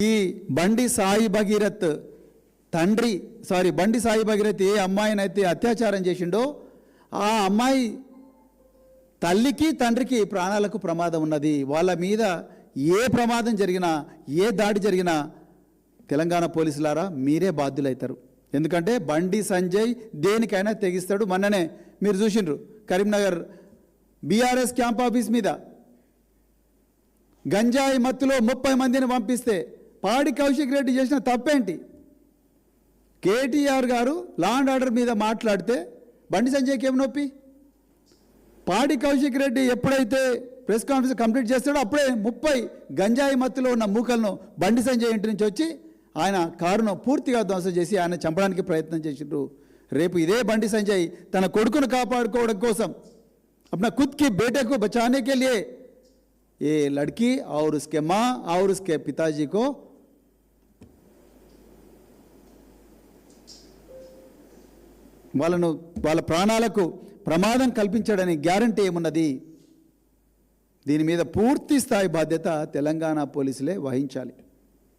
ఈ బండి సాయి భగీరథ్ బండి సాయి భగీరథ్ ఏ అమ్మాయినైతే అత్యాచారం చేసిండో ఆ అమ్మాయి తల్లికి తండ్రికి ప్రాణాలకు ప్రమాదం ఉన్నది. వాళ్ళ మీద ఏ ప్రమాదం జరిగినా ఏ దాడి జరిగినా తెలంగాణ పోలీసులారా మీరే బాధ్యులవుతారు. ఎందుకంటే బండి సంజయ్ దేనికైనా తెగిస్తాడు. మొన్ననే మీరు చూసిండ్రు కరీంనగర్ బీఆర్ఎస్ క్యాంప్ ఆఫీస్ మీద గంజాయి మత్తులో 30 మందిని పంపిస్తే పాడి కౌశిక్ రెడ్డి చేసిన తప్పేంటి? కేటీఆర్ గారు లా అండ్ ఆర్డర్ మీద మాట్లాడితే బండి సంజయ్కి ఏమి నొప్పి? పాడి కౌశిక్ రెడ్డి ఎప్పుడైతే ప్రెస్ కాన్ఫరెన్స్ కంప్లీట్ చేస్తాడో అప్పుడే 30 గంజాయి మత్తులో ఉన్న మూకలను బండి సంజయ్ ఇంటి నుంచి వచ్చి ఆయన కారును పూర్తిగా ధ్వంసం చేసి ఆయన చంపడానికి ప్రయత్నం చేసిండ్రు. రేపు ఇదే బండి సంజయ్ తన కొడుకును కాపాడుకోవడం కోసం अपना खुद की बेटे को बचाने के लिए ये लड़की और उसके माँ और उसके पिताजी को వాళ్ళ ప్రాణాలకు ప్రమాదం కల్పించడని గ్యారంటీ ఏమున్నది? దీని మీద పూర్తి స్థాయి బాధ్యత తెలంగాణ పోలీసులే వహించాలి.